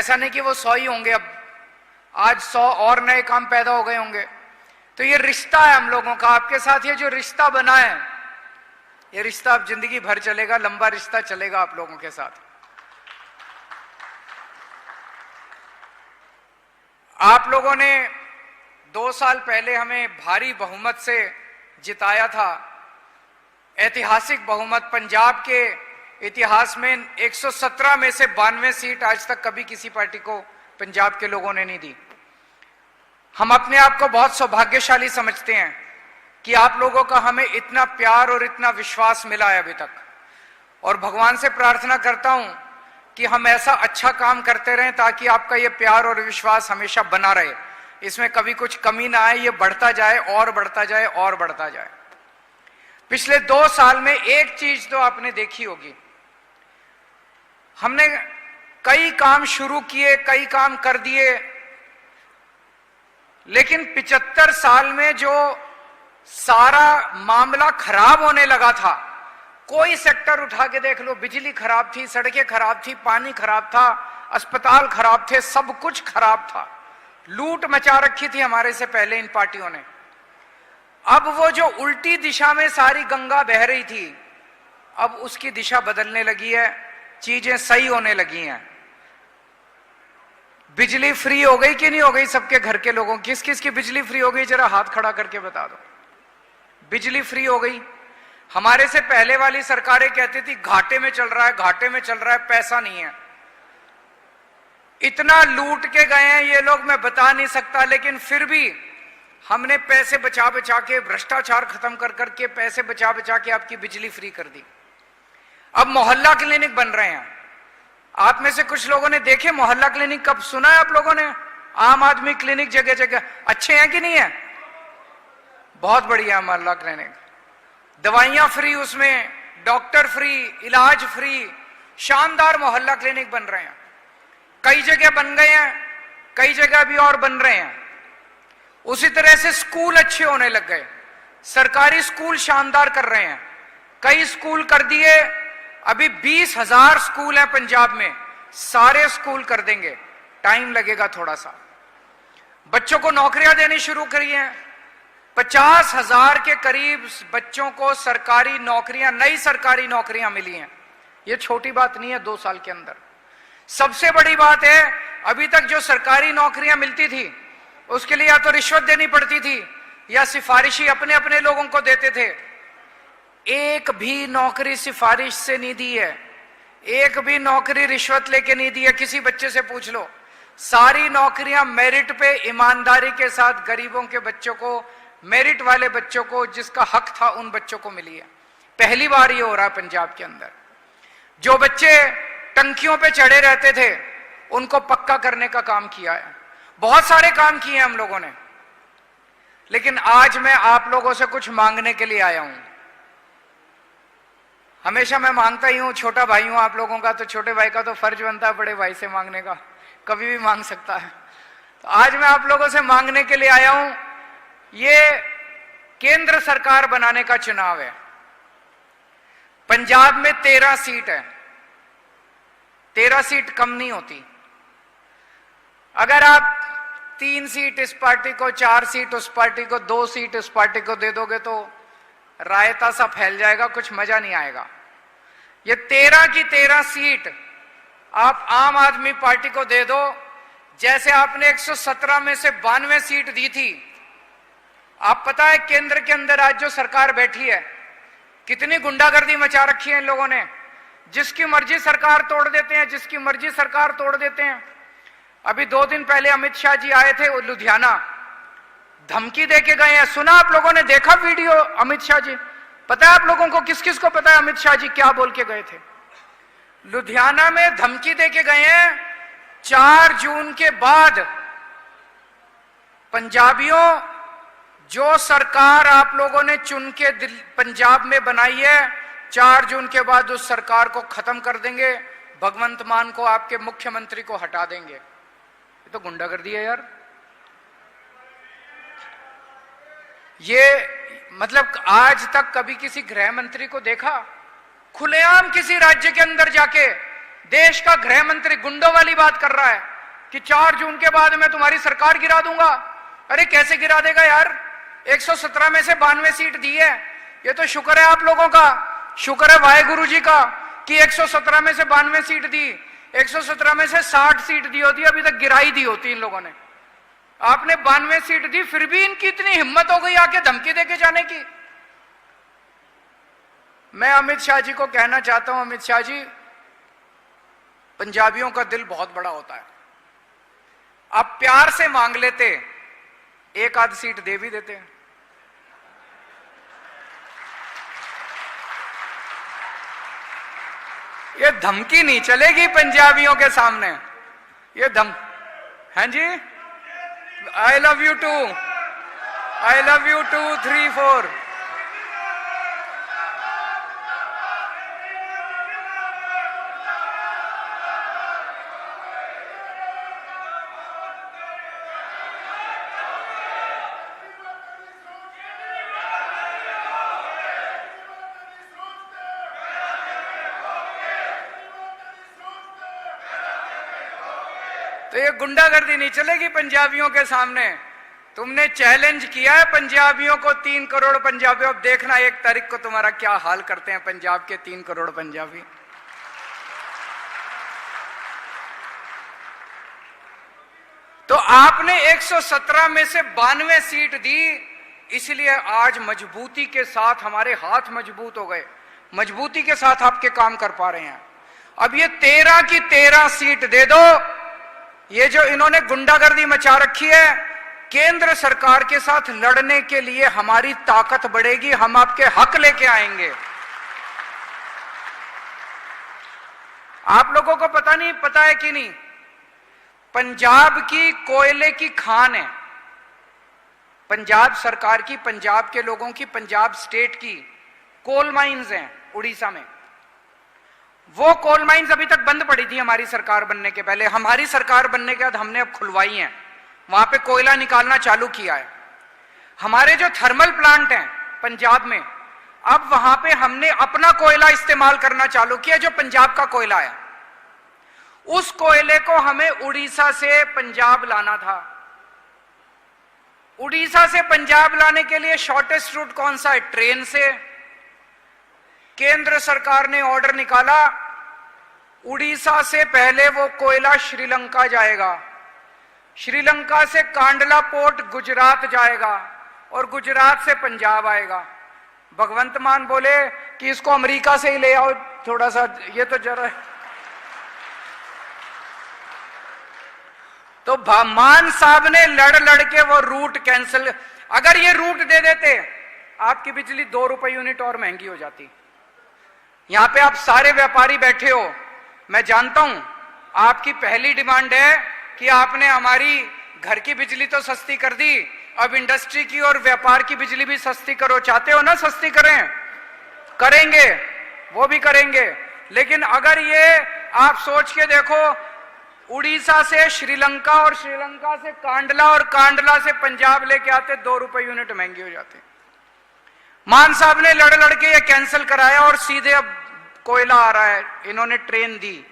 ऐसा नहीं कि वो 100 ही होंगे, अब आज 100 और नए काम पैदा हो गए होंगे। तो ये रिश्ता है हम लोगों का आपके साथ, ये जो रिश्ता बना है, ये रिश्ता अब जिंदगी भर चलेगा, लंबा रिश्ता चलेगा आप लोगों के साथ। आप लोगों ने 2 साल पहले हमें भारी बहुमत से जिताया था, ऐतिहासिक बहुमत। पंजाब के इतिहास में 117 में से 92 सीट आज तक कभी किसी पार्टी को पंजाब के लोगों ने नहीं दी। हम अपने आप को बहुत सौभाग्यशाली समझते हैं कि आप लोगों का हमें इतना प्यार और इतना विश्वास मिला है अभी तक, और भगवान से प्रार्थना करता हूं कि हम ऐसा अच्छा काम करते रहें ताकि आपका ये प्यार और विश्वास हमेशा बना रहे, इसमें कभी कुछ कमी ना आए, ये बढ़ता जाए और बढ़ता जाए और बढ़ता जाए। पिछले 2 साल में एक चीज तो आपने देखी होगी, हमने कई काम शुरू किए, कई काम कर दिए, लेकिन 75 साल में जो सारा मामला खराब होने लगा था, कोई सेक्टर उठा के देख लो, बिजली खराब थी, सड़कें खराब थी, पानी खराब था, अस्पताल खराब थे, सब कुछ खराब था, लूट मचा रखी थी हमारे से पहले इन पार्टियों ने। अब वो जो उल्टी दिशा में सारी गंगा बह रही थी, अब उसकी दिशा बदलने लगी है, चीजें सही होने लगी हैं। बिजली फ्री हो गई कि नहीं हो गई सबके घर के लोगों? किस किस की बिजली फ्री हो गई, जरा हाथ खड़ा करके बता दो। बिजली फ्री हो गई। हमारे से पहले वाली सरकारें कहती थी घाटे में चल रहा है, घाटे में चल रहा है, पैसा नहीं है। इतना लूट के गए हैं ये लोग, मैं बता नहीं सकता, लेकिन फिर भी हमने पैसे बचा बचा के, भ्रष्टाचार खत्म कर करके पैसे बचा बचा के आपकी बिजली फ्री कर दी। अब मोहल्ला क्लिनिक बन रहे हैं। आप में से कुछ लोगों ने देखे मोहल्ला क्लिनिक? कब सुना है आप लोगों ने? आम आदमी क्लिनिक जगह जगह अच्छे हैं कि नहीं है? बहुत बढ़िया मोहल्ला क्लिनिक, दवाइयां फ्री, उसमें डॉक्टर फ्री, इलाज फ्री, शानदार मोहल्ला क्लिनिक बन रहे हैं। कई जगह बन गए हैं, कई जगह भी और बन रहे हैं। उसी तरह से स्कूल अच्छे होने लग गए, सरकारी स्कूल शानदार कर रहे हैं, कई स्कूल कर दिए। अभी 20,000 स्कूल हैं पंजाब में, सारे स्कूल कर देंगे, टाइम लगेगा थोड़ा सा। बच्चों को नौकरियां देनी शुरू करी हैं, 50,000 के करीब बच्चों को सरकारी नौकरियां, नई सरकारी नौकरियां मिली हैं। यह छोटी बात नहीं है 2 साल के अंदर। सबसे बड़ी बात है, अभी तक जो सरकारी नौकरियां मिलती थी उसके लिए या तो रिश्वत देनी पड़ती थी या सिफारिशी अपने अपने लोगों को देते थे। एक भी नौकरी सिफारिश से नहीं दी है, एक भी नौकरी रिश्वत लेके नहीं दी है। किसी बच्चे से पूछ लो, सारी नौकरियां मेरिट पे ईमानदारी के साथ गरीबों के बच्चों को, मेरिट वाले बच्चों को, जिसका हक था उन बच्चों को मिली है। पहली बार ये हो रहा है पंजाब के अंदर। जो बच्चे टंकियों पे चढ़े रहते थे उनको पक्का करने का काम किया है, बहुत सारे काम किए हम लोगों ने। लेकिन आज मैं आप लोगों से कुछ मांगने के लिए आया हूं। हमेशा मैं मांगता ही हूं, छोटा भाई हूं आप लोगों का, तो छोटे भाई का तो फर्ज बनता है बड़े भाई से मांगने का, कभी भी मांग सकता है। तो आज मैं आप लोगों से मांगने के लिए आया हूं। ये केंद्र सरकार बनाने का चुनाव है। पंजाब में 13 सीट है, 13 सीट कम नहीं होती। अगर आप 3 सीट इस पार्टी को, 4 सीट उस पार्टी को, 2 सीट इस पार्टी को दे दोगे तो रायता सा फैल जाएगा, कुछ मजा नहीं आएगा। ये 13 की 13 सीट आप आम आदमी पार्टी को दे दो, जैसे आपने 117 में से 92 सीट दी थी। आप पता है केंद्र के अंदर आज जो सरकार बैठी है, कितनी गुंडागर्दी मचा रखी है इन लोगों ने। जिसकी मर्जी सरकार तोड़ देते हैं, जिसकी मर्जी सरकार तोड़ देते हैं। अभी 2 दिन पहले अमित शाह जी आए थे लुधियाना, धमकी देके गए हैं। सुना आप लोगों ने? देखा वीडियो अमित शाह जी? पता है आप लोगों को, किस किस को पता है अमित शाह जी क्या बोल के गए थे? लुधियाना में धमकी देके गए हैं, 4 जून के बाद पंजाबियों, जो सरकार आप लोगों ने चुन के पंजाब में बनाई है, 4 जून के बाद उस सरकार को खत्म कर देंगे, भगवंत मान को, आपके मुख्यमंत्री को हटा देंगे। ये तो गुंडागर्दी है यार। ये मतलब आज तक कभी किसी गृह मंत्री को देखा खुलेआम किसी राज्य के अंदर जाके देश का गृह मंत्री गुंडों वाली बात कर रहा है? कि 4 जून के बाद मैं तुम्हारी सरकार गिरा दूंगा। अरे कैसे गिरा देगा यार, 117 में से 92 सीट दी है। ये तो शुक्र है आप लोगों का, शुक्र है वाहेगुरु जी का कि 117 में से 92 सीट दी। 117 में से 60 सीट दी होती, अभी तक गिराई दी होती इन लोगों ने। आपने 92 सीट दी, फिर भी इनकी इतनी हिम्मत हो गई आके धमकी देके जाने की। मैं अमित शाह जी को कहना चाहता हूं, अमित शाह जी, पंजाबियों का दिल बहुत बड़ा होता है। आप प्यार से मांग लेते, एक आध सीट दे भी देते। ये धमकी नहीं चलेगी पंजाबियों के सामने, ये हैं जी। I love you too, I love you 2, 3, 4। तो ये गुंडागर्दी नहीं चलेगी पंजाबियों के सामने। तुमने चैलेंज किया है पंजाबियों को, 3 करोड़ पंजाबी। अब देखना 1 तारीख को तुम्हारा क्या हाल करते हैं पंजाब के 3 करोड़ पंजाबी। तो आपने 117 में से 92 सीट दी, इसलिए आज मजबूती के साथ हमारे हाथ मजबूत हो गए, मजबूती के साथ आपके काम कर पा रहे हैं। अब ये 13 की 13 सीट दे दो। ये जो इन्होंने गुंडागर्दी मचा रखी है, केंद्र सरकार के साथ लड़ने के लिए हमारी ताकत बढ़ेगी, हम आपके हक लेके आएंगे। आप लोगों को पता है कि नहीं, पंजाब की कोयले की खान है, पंजाब सरकार की, पंजाब के लोगों की, पंजाब स्टेट की कोल माइंस हैं उड़ीसा में। वो कोल माइंस अभी तक बंद पड़ी थी हमारी सरकार बनने के पहले। हमारी सरकार बनने के बाद हमने अब खुलवाई हैं, वहां पे कोयला निकालना चालू किया है। हमारे जो थर्मल प्लांट हैं पंजाब में, अब वहां पे हमने अपना कोयला इस्तेमाल करना चालू किया, जो पंजाब का कोयला है। उस कोयले को हमें उड़ीसा से पंजाब लाना था। उड़ीसा से पंजाब लाने के लिए शॉर्टेस्ट रूट कौन सा है? ट्रेन से। केंद्र सरकार ने ऑर्डर निकाला, उड़ीसा से पहले वो कोयला श्रीलंका जाएगा, श्रीलंका से कांडला पोर्ट गुजरात जाएगा और गुजरात से पंजाब आएगा। भगवंत मान बोले कि इसको अमेरिका से ही ले आओ थोड़ा सा, ये तो जरा। तो मान साहब ने लड़ के वो रूट कैंसिल। अगर ये रूट दे देते, आपकी बिजली 2 रुपए यूनिट और महंगी हो जाती। यहां पे आप सारे व्यापारी बैठे हो, मैं जानता हूं आपकी पहली डिमांड है कि आपने हमारी घर की बिजली तो सस्ती कर दी, अब इंडस्ट्री की और व्यापार की बिजली भी सस्ती करो। चाहते हो ना सस्ती करें? करेंगे, वो भी करेंगे। लेकिन अगर ये आप सोच के देखो, उड़ीसा से श्रीलंका और श्रीलंका से कांडला और कांडला से पंजाब लेके आते, 2 रुपए यूनिट महंगी हो जाते। मान साहब ने लड़ के ये कैंसिल कराया और सीधे अब कोयला आ रहा है, इन्होंने ट्रेन दी।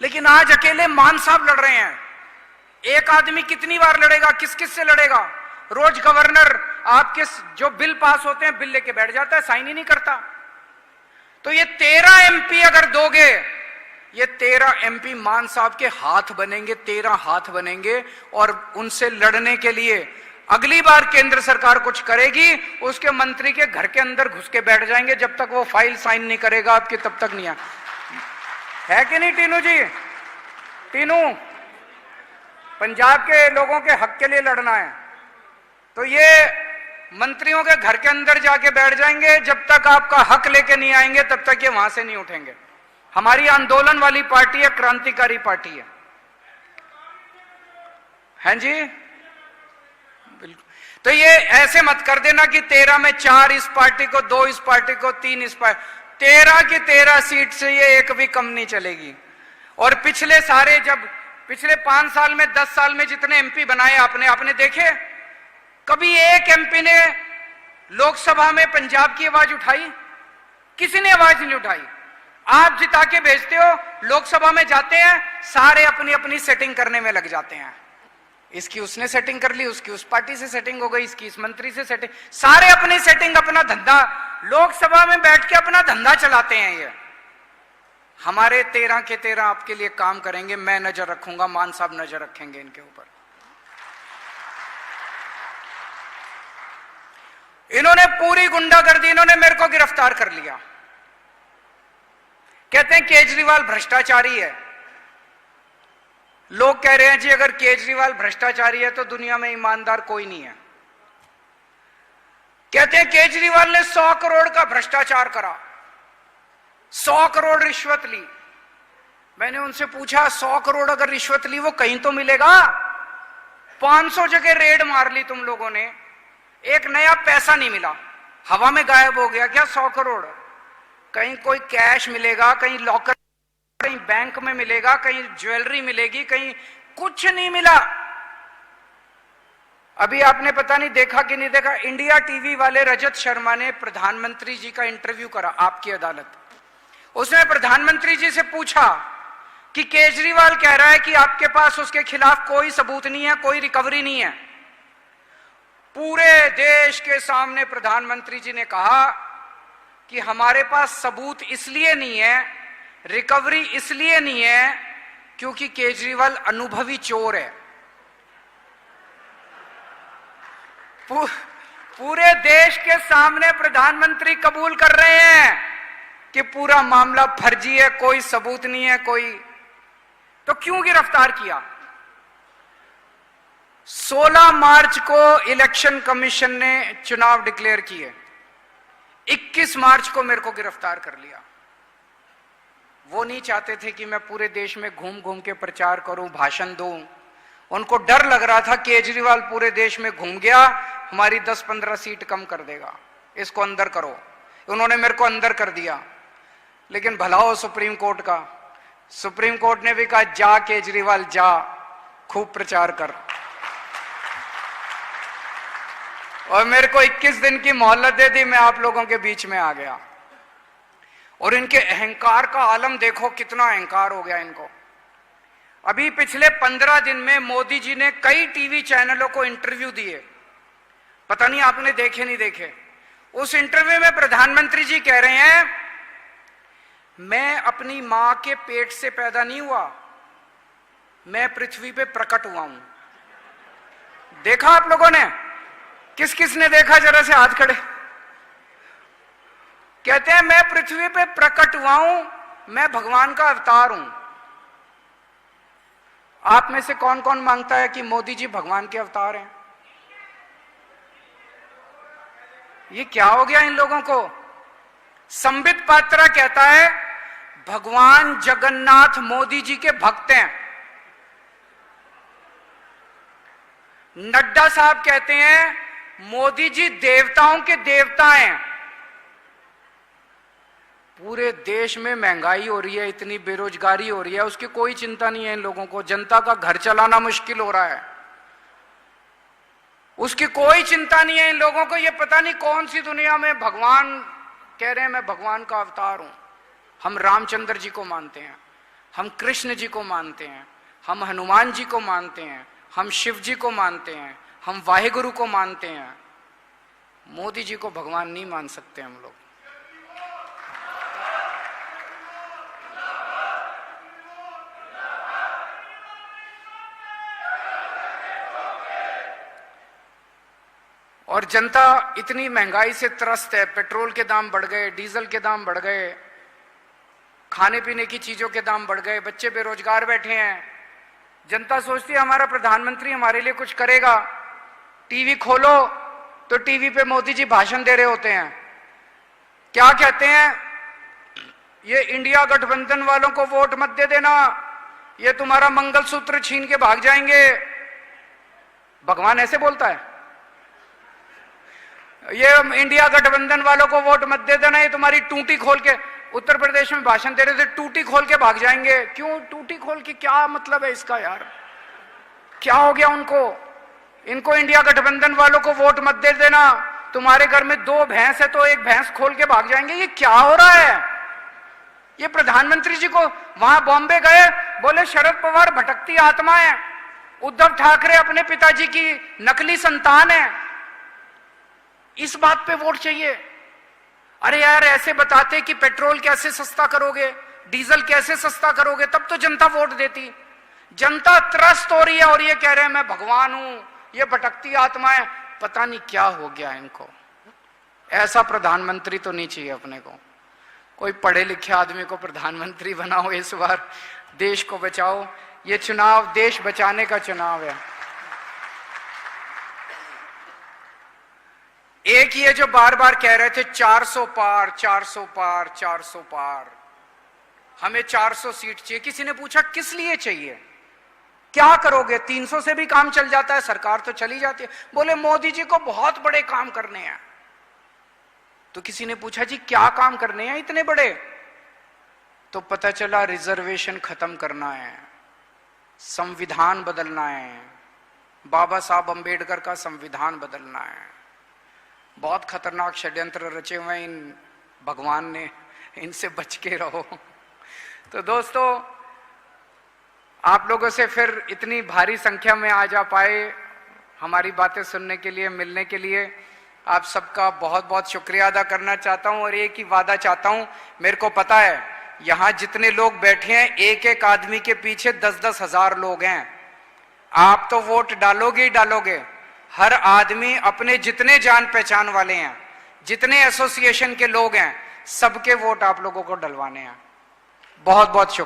लेकिन आज अकेले मान साहब लड़ रहे हैं। एक आदमी कितनी बार लड़ेगा, किस किस से लड़ेगा? रोज गवर्नर आपके जो बिल पास होते हैं, बिल लेके बैठ जाता है, साइन ही नहीं करता। तो ये 13 एमपी अगर दोगे, ये 13 एमपी मान साहब के हाथ बनेंगे, 13 हाथ बनेंगे। और उनसे लड़ने के लिए अगली बार केंद्र सरकार कुछ करेगी, उसके मंत्री के घर के अंदर घुस के बैठ जाएंगे। जब तक वो फाइल साइन नहीं करेगा आपकी, तब तक नहीं है कि नहीं टीनू जी? टीनू, पंजाब के लोगों के हक के लिए लड़ना है तो ये मंत्रियों के घर के अंदर जाके बैठ जाएंगे। जब तक आपका हक लेके नहीं आएंगे, तब तक ये वहां से नहीं उठेंगे। हमारी आंदोलन वाली पार्टी है, क्रांतिकारी पार्टी है। हैं जी? बिल्कुल। तो ये ऐसे मत कर देना कि 13 में 4 इस पार्टी को, 2 इस पार्टी को, 3 इस पार्टी। 13 की 13 सीट से ये एक भी कम नहीं चलेगी। और पिछले सारे, जब पिछले 5 साल में, 10 साल में जितने एमपी बनाए आपने देखे? कभी एक एमपी ने लोकसभा में पंजाब की आवाज उठाई? किसी ने आवाज नहीं उठाई। आप जिता के भेजते हो, लोकसभा में जाते हैं, सारे अपनी अपनी सेटिंग करने में लग जाते हैं। इसकी उसने सेटिंग कर ली, उसकी उस पार्टी से सेटिंग हो गई, इसकी इस मंत्री से सेटिंग, सारे अपनी सेटिंग, अपना धंधा, लोकसभा में बैठ के अपना धंधा चलाते हैं। ये हमारे 13 के 13 आपके लिए काम करेंगे, मैं नजर रखूंगा, मान साहब नजर रखेंगे इनके ऊपर। इन्होंने पूरी गुंडागर्दी, इन्होंने मेरे को गिरफ्तार कर लिया। कहते हैं केजरीवाल भ्रष्टाचारी है। लोग कह रहे हैं जी अगर केजरीवाल भ्रष्टाचारी है तो दुनिया में ईमानदार कोई नहीं है। कहते हैं केजरीवाल ने 100 करोड़ का भ्रष्टाचार करा, 100 करोड़ रिश्वत ली। मैंने उनसे पूछा 100 करोड़ अगर रिश्वत ली वो कहीं तो मिलेगा? 500 जगह रेड मार ली तुम लोगों ने, एक नया पैसा नहीं मिला, हवा में गायब हो गया क्या 100 करोड़? कहीं कोई कैश मिलेगा, कहीं लॉकर, कहीं बैंक में मिलेगा, कहीं ज्वेलरी मिलेगी, कहीं कुछ नहीं मिला। अभी आपने पता नहीं देखा कि नहीं देखा, इंडिया टीवी वाले रजत शर्मा ने प्रधानमंत्री जी का इंटरव्यू करा, आपकी अदालत। उसने प्रधानमंत्री जी से पूछा कि केजरीवाल कह रहा है कि आपके पास उसके खिलाफ कोई सबूत नहीं है, कोई रिकवरी नहीं है। पूरे देश के सामने प्रधानमंत्री जी ने कहा कि हमारे पास सबूत इसलिए नहीं है, रिकवरी इसलिए नहीं है क्योंकि केजरीवाल अनुभवी चोर है। पूरे देश के सामने प्रधानमंत्री कबूल कर रहे हैं कि पूरा मामला फर्जी है, कोई सबूत नहीं है, कोई। तो क्यों गिरफ्तार किया? 16 मार्च को इलेक्शन कमीशन ने चुनाव डिक्लेयर किए, 21 मार्च को मेरे को गिरफ्तार कर लिया। वो नहीं चाहते थे कि मैं पूरे देश में घूम घूम के प्रचार करूं, भाषण दूं। उनको डर लग रहा था केजरीवाल पूरे देश में घूम गया, हमारी 10-15 सीट कम कर देगा, इसको अंदर करो। उन्होंने मेरे को अंदर कर दिया। लेकिन भला हो सुप्रीम कोर्ट का, सुप्रीम कोर्ट ने भी कहा जा केजरीवाल जा, खूब प्रचार कर। और मेरे को 21 दिन की मोहलत दे दी, मैं आप लोगों के बीच में आ गया। और इनके अहंकार का आलम देखो, कितना अहंकार हो गया इनको। अभी पिछले 15 दिन में मोदी जी ने कई टीवी चैनलों को इंटरव्यू दिए, पता नहीं आपने देखे नहीं देखे। उस इंटरव्यू में प्रधानमंत्री जी कह रहे हैं मैं अपनी मां के पेट से पैदा नहीं हुआ, मैं पृथ्वी पे प्रकट हुआ हूं। देखा आप लोगों ने? किस किस ने देखा? जरा से हाथ खड़े। कहते हैं मैं पृथ्वी पे प्रकट हुआ हूं, मैं भगवान का अवतार हूं। आप में से कौन कौन मांगता है कि मोदी जी भगवान के अवतार हैं? ये क्या हो गया इन लोगों को? संबित पात्रा कहता है भगवान जगन्नाथ मोदी जी के भक्त हैं। नड्डा साहब कहते हैं मोदी जी देवताओं के देवता हैं। पूरे देश में महंगाई हो रही है, इतनी बेरोजगारी हो रही है, उसकी कोई चिंता नहीं है इन लोगों को। जनता का घर चलाना मुश्किल हो रहा है, उसकी कोई चिंता नहीं है इन लोगों को। ये पता नहीं कौन सी दुनिया में भगवान कह रहे हैं मैं भगवान का अवतार हूं। हम रामचंद्र जी को मानते हैं, हम कृष्ण जी को मानते हैं, हम हनुमान जी को मानते हैं, हम शिव जी को मानते हैं, हम वाहेगुरु को मानते हैं। मोदी जी को भगवान नहीं मान सकते हम लोग। और जनता इतनी महंगाई से त्रस्त है, पेट्रोल के दाम बढ़ गए, डीजल के दाम बढ़ गए, खाने पीने की चीजों के दाम बढ़ गए, बच्चे बेरोजगार बैठे हैं। जनता सोचती है हमारा प्रधानमंत्री हमारे लिए कुछ करेगा। टीवी खोलो तो टीवी पे मोदी जी भाषण दे रहे होते हैं। क्या कहते हैं? ये इंडिया गठबंधन वालों को वोट मत दे देना, ये तुम्हारा मंगलसूत्र छीन के भाग जाएंगे। भगवान ऐसे बोलता है? ये इंडिया गठबंधन वालों को वोट मत दे देना, ये तुम्हारी टूटी खोल के, उत्तर प्रदेश में भाषण दे रहे थे, टूटी खोल के भाग जाएंगे। क्यों टूटी खोल के? क्या मतलब है इसका यार? क्या हो गया उनको? इनको इंडिया गठबंधन वालों को वोट मत दे देना, तुम्हारे घर में 2 भैंस है तो एक भैंस खोल के भाग जाएंगे। ये क्या हो रहा है? ये प्रधानमंत्री जी को वहां बॉम्बे गए, बोले शरद पवार भटकती आत्मा है, उद्धव ठाकरे अपने पिताजी की नकली संतान है, इस बात पे वोट चाहिए। अरे यार, ऐसे बताते कि पेट्रोल कैसे सस्ता करोगे, डीजल कैसे सस्ता करोगे, तब तो जनता वोट देती। जनता त्रस्त हो रही है और ये कह रहे हैं मैं भगवान हूं, ये भटकती आत्मा है। पता नहीं क्या हो गया इनको। ऐसा प्रधानमंत्री तो नहीं चाहिए अपने को। कोई पढ़े लिखे आदमी को प्रधानमंत्री बनाओ, इस बार देश को बचाओ। ये चुनाव देश बचाने का चुनाव है। एक ये जो बार बार कह रहे थे 400 पार 400 पार 400 पार, हमें 400 सीट चाहिए। किसी ने पूछा किस लिए चाहिए, क्या करोगे? 300 से भी काम चल जाता है, सरकार तो चली जाती है। बोले मोदी जी को बहुत बड़े काम करने हैं। तो किसी ने पूछा जी क्या काम करने हैं इतने बड़े? तो पता चला रिजर्वेशन खत्म करना है, संविधान बदलना है, बाबा साहब अंबेडकर का संविधान बदलना है। बहुत खतरनाक षड्यंत्र रचे हुए इन भगवान ने, इनसे बच के रहो। तो दोस्तों, आप लोगों से फिर इतनी भारी संख्या में आ जा पाए हमारी बातें सुनने के लिए, मिलने के लिए, आप सबका बहुत बहुत शुक्रिया अदा करना चाहता हूं। और एक ही वादा चाहता हूं, मेरे को पता है यहां जितने लोग बैठे हैं, एक एक आदमी के पीछे 10-10 हजार लोग हैं। आप तो वोट डालोगे ही डालोगे। हर आदमी अपने जितने जान पहचान वाले हैं, जितने एसोसिएशन के लोग हैं, सबके वोट आप लोगों को डलवाने हैं। बहुत बहुत शुक्रिया।